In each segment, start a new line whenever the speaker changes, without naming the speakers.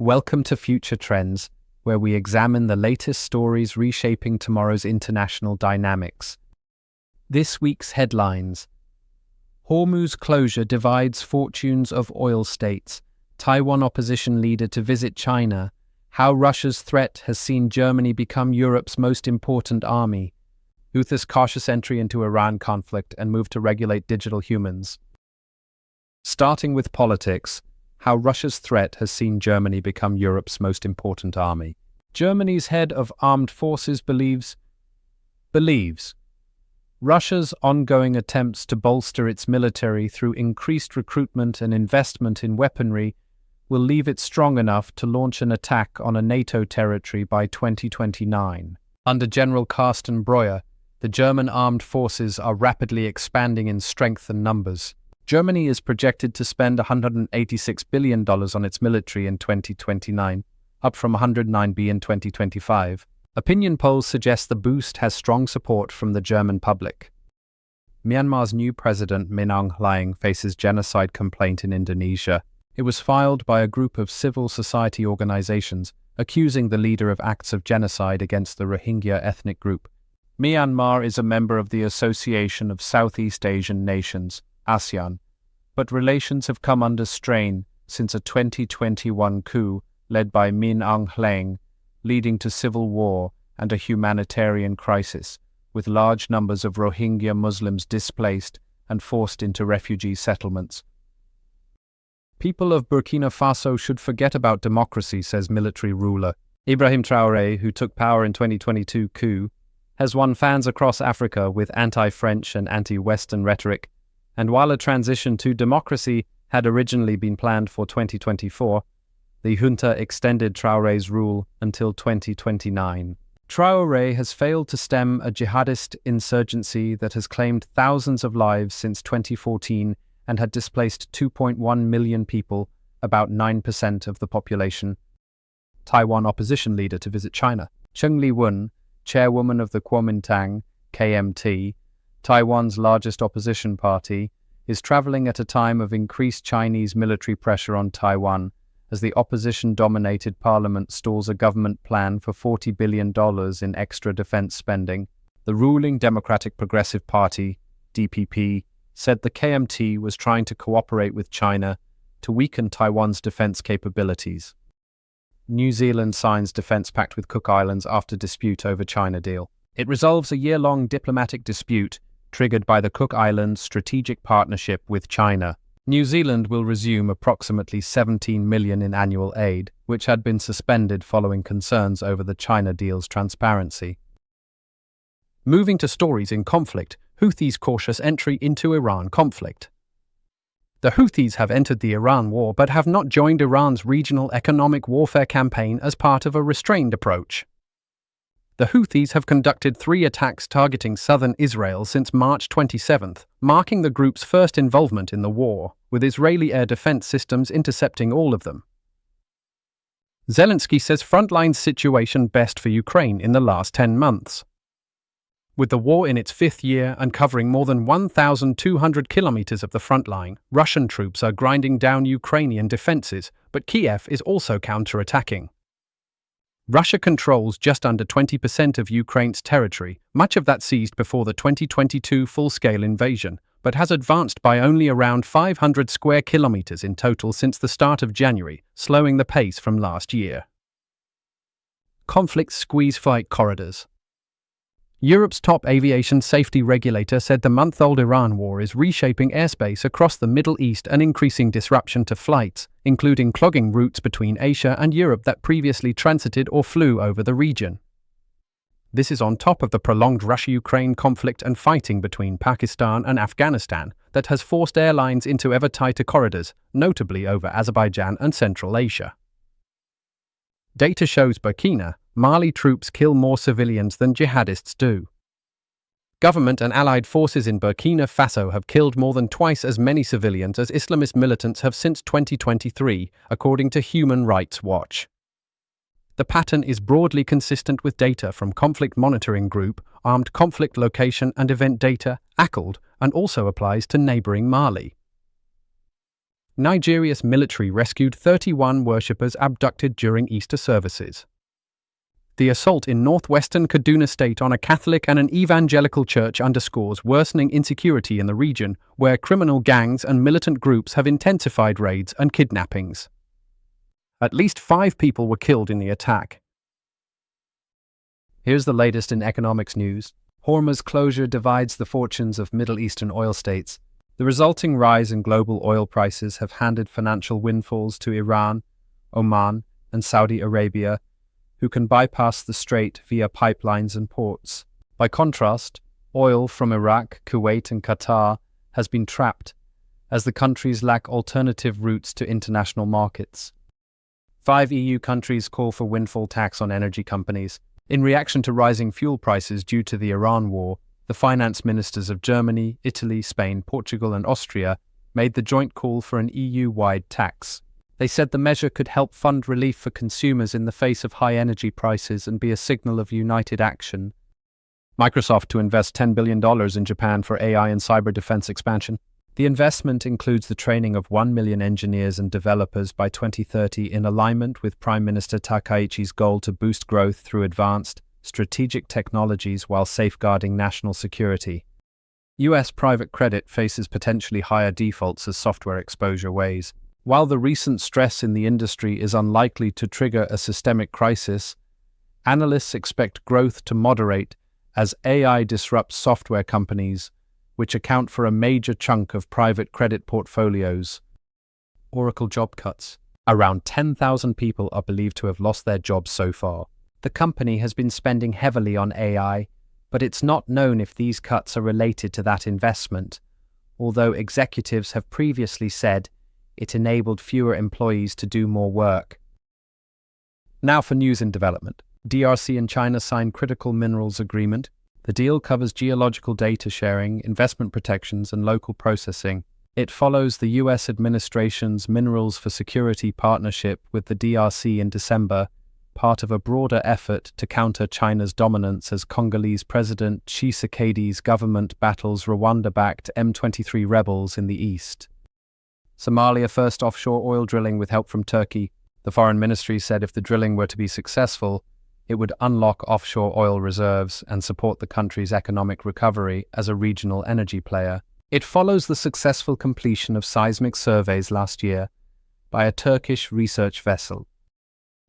Welcome to Future Trends, where we examine the latest stories reshaping tomorrow's international dynamics. This week's headlines: Hormuz closure divides fortunes of oil states. Taiwan opposition leader to visit China. How Russia's threat has seen Germany become Europe's most important army. Houthis cautious entry into Iran conflict and move to regulate digital humans. Starting with politics, how Russia's threat has seen Germany become Europe's most important army. Germany's head of armed forces believes Russia's ongoing attempts to bolster its military through increased recruitment and investment in weaponry will leave it strong enough to launch an attack on a NATO territory by 2029. Under General Carsten Breuer, the German armed forces are rapidly expanding in strength and numbers. Germany is projected to spend $186 billion on its military in 2029, up from $109 billion in 2025. Opinion polls suggest the boost has strong support from the German public. Myanmar's new president, Min Aung Hlaing, faces genocide complaint in Indonesia. It was filed by a group of civil society organizations accusing the leader of acts of genocide against the Rohingya ethnic group. Myanmar is a member of the Association of Southeast Asian Nations, ASEAN, but relations have come under strain since a 2021 coup led by Min Aung Hlaing, leading to civil war and a humanitarian crisis, with large numbers of Rohingya Muslims displaced and forced into refugee settlements. People of Burkina Faso should forget about democracy, says military ruler. Ibrahim Traoré, who took power in 2022 coup, has won fans across Africa with anti-French and anti-Western rhetoric, and while a transition to democracy had originally been planned for 2024, the junta extended Traoré's rule until 2029. Traoré has failed to stem a jihadist insurgency that has claimed thousands of lives since 2014 and had displaced 2.1 million people, about 9% of the population. Taiwan opposition leader to visit China. Cheng Li-wen, chairwoman of the Kuomintang, KMT, Taiwan's largest opposition party, is traveling at a time of increased Chinese military pressure on Taiwan as the opposition-dominated parliament stalls a government plan for $40 billion in extra defense spending. The ruling Democratic Progressive Party, DPP, said the KMT was trying to cooperate with China to weaken Taiwan's defense capabilities. New Zealand signs defense pact with Cook Islands after dispute over China deal. It resolves a year-long diplomatic dispute triggered by the Cook Islands' strategic partnership with China. New Zealand will resume approximately $17 million in annual aid, which had been suspended following concerns over the China deal's transparency. Moving to stories in conflict, Houthis' cautious entry into Iran conflict. The Houthis have entered the Iran war but have not joined Iran's regional economic warfare campaign as part of a restrained approach. The Houthis have conducted 3 attacks targeting southern Israel since March 27, marking the group's first involvement in the war, with Israeli air defense systems intercepting all of them. Zelensky says frontline situation best for Ukraine in the last 10 months. With the war in its 5th year and covering more than 1,200 kilometers of the front line, Russian troops are grinding down Ukrainian defenses, but Kiev is also counter-attacking. Russia controls just under 20% of Ukraine's territory, much of that seized before the 2022 full-scale invasion, but has advanced by only around 500 square kilometers in total since the start of January, slowing the pace from last year. Conflicts squeeze flight corridors. Europe's top aviation safety regulator said the month-old Iran war is reshaping airspace across the Middle East and increasing disruption to flights, including clogging routes between Asia and Europe that previously transited or flew over the region. This is on top of the prolonged Russia-Ukraine conflict and fighting between Pakistan and Afghanistan that has forced airlines into ever tighter corridors, notably over Azerbaijan and Central Asia. Data shows Burkina, Mali troops kill more civilians than jihadists do. Government and allied forces in Burkina Faso have killed more than twice as many civilians as Islamist militants have since 2023, according to Human Rights Watch. The pattern is broadly consistent with data from Conflict Monitoring Group, Armed Conflict Location and Event Data, ACLED, and also applies to neighboring Mali. Nigeria's military rescued 31 worshippers abducted during Easter services. The assault in northwestern Kaduna State on a Catholic and an evangelical church underscores worsening insecurity in the region, where criminal gangs and militant groups have intensified raids and kidnappings. At least 5 people were killed in the attack. Here's the latest in economics news. Hormuz closure divides the fortunes of Middle Eastern oil states. The resulting rise in global oil prices have handed financial windfalls to Iran, Oman, and Saudi Arabia, who can bypass the strait via pipelines and ports. By contrast, oil from Iraq, Kuwait, and Qatar has been trapped, as the countries lack alternative routes to international markets. 5 EU countries call for windfall tax on energy companies. In reaction to rising fuel prices due to the Iran war, the finance ministers of Germany, Italy, Spain, Portugal, and Austria made the joint call for an EU-wide tax. They said the measure could help fund relief for consumers in the face of high energy prices and be a signal of united action. Microsoft to invest $10 billion in Japan for AI and cyber defense expansion. The investment includes the training of 1 million engineers and developers by 2030 in alignment with Prime Minister Takaichi's goal to boost growth through advanced, strategic technologies while safeguarding national security. US private credit faces potentially higher defaults as software exposure weighs. While the recent stress in the industry is unlikely to trigger a systemic crisis, analysts expect growth to moderate as AI disrupts software companies, which account for a major chunk of private credit portfolios. Oracle job cuts. Around 10,000 people are believed to have lost their jobs so far. The company has been spending heavily on AI, but it's not known if these cuts are related to that investment, although executives have previously said it enabled fewer employees to do more work. Now for news and development. DRC and China signed critical minerals agreement. The deal covers geological data sharing, investment protections, and local processing. It follows the US administration's Minerals for Security partnership with the DRC in December, part of a broader effort to counter China's dominance as Congolese President Tshisekedi's government battles Rwanda-backed M23 rebels in the east. Somalia first offshore oil drilling with help from Turkey. The foreign ministry said if the drilling were to be successful, it would unlock offshore oil reserves and support the country's economic recovery as a regional energy player. It follows the successful completion of seismic surveys last year by a Turkish research vessel.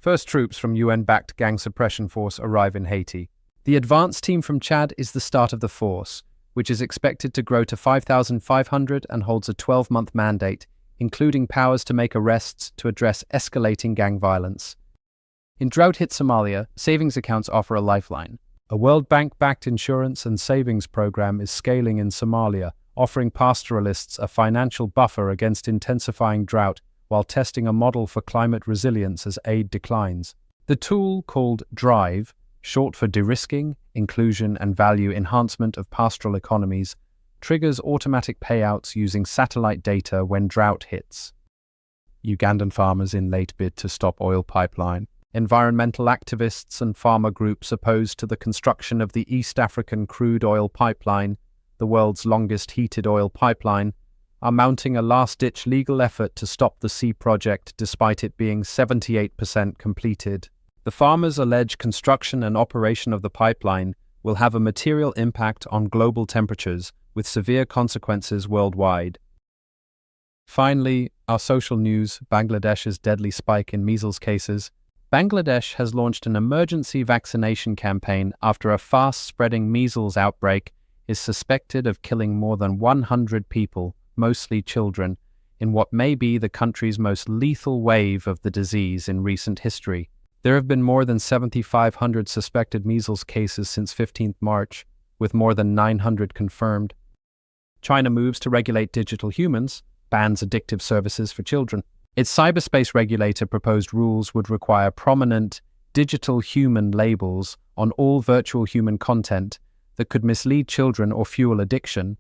First troops from UN-backed gang suppression force arrive in Haiti. The advance team from Chad is the start of the force, which is expected to grow to 5,500 and holds a 12-month mandate, including powers to make arrests to address escalating gang violence. In drought-hit Somalia, savings accounts offer a lifeline. A World Bank-backed insurance and savings program is scaling in Somalia, offering pastoralists a financial buffer against intensifying drought while testing a model for climate resilience as aid declines. The tool, called DRIVE, short for De-risking, Inclusion and Value Enhancement of Pastoral Economies, triggers automatic payouts using satellite data when drought hits. Ugandan farmers in late bid to stop oil pipeline. Environmental activists and farmer groups opposed to the construction of the East African crude oil pipeline, the world's longest heated oil pipeline, are mounting a last-ditch legal effort to stop the Sea project despite it being 78% completed. The farmers allege construction and operation of the pipeline will have a material impact on global temperatures, with severe consequences worldwide. Finally, our social news, Bangladesh's deadly spike in measles cases. Bangladesh has launched an emergency vaccination campaign after a fast-spreading measles outbreak is suspected of killing more than 100 people, mostly children, in what may be the country's most lethal wave of the disease in recent history. There have been more than 7,500 suspected measles cases since 15 March, with more than 900 confirmed. China moves to regulate digital humans, bans addictive services for children. Its cyberspace regulator proposed rules would require prominent digital human labels on all virtual human content that could mislead children or fuel addiction,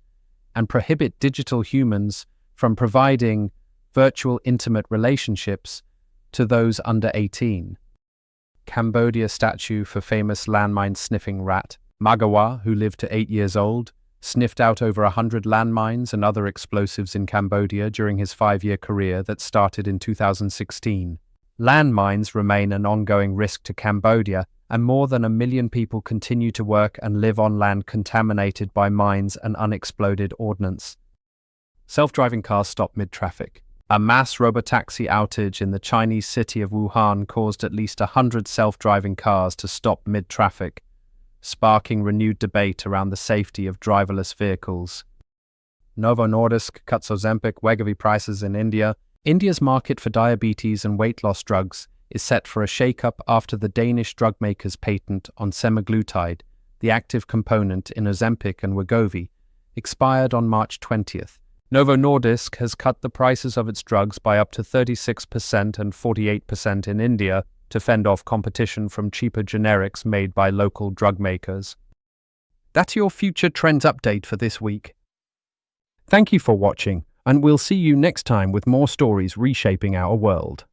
and prohibit digital humans from providing virtual intimate relationships to those under 18. Cambodia statue for famous landmine-sniffing rat. Magawa, who lived to 8 years old, sniffed out over 100 landmines and other explosives in Cambodia during his 5-year career that started in 2016. Landmines remain an ongoing risk to Cambodia, and more than 1 million people continue to work and live on land contaminated by mines and unexploded ordnance. Self-driving cars stop mid-traffic. A mass robotaxi outage in the Chinese city of Wuhan caused at least 100 self-driving cars to stop mid-traffic, sparking renewed debate around the safety of driverless vehicles. Novo Nordisk cuts Ozempic Wegovy prices in India. India's market for diabetes and weight loss drugs is set for a shake-up after the Danish drug maker's patent on semaglutide, the active component in Ozempic and Wegovy, expired on March 20th. Novo Nordisk has cut the prices of its drugs by up to 36% and 48% in India to fend off competition from cheaper generics made by local drug makers. That's your Future Trends update for this week. Thank you for watching, and we'll see you next time with more stories reshaping our world.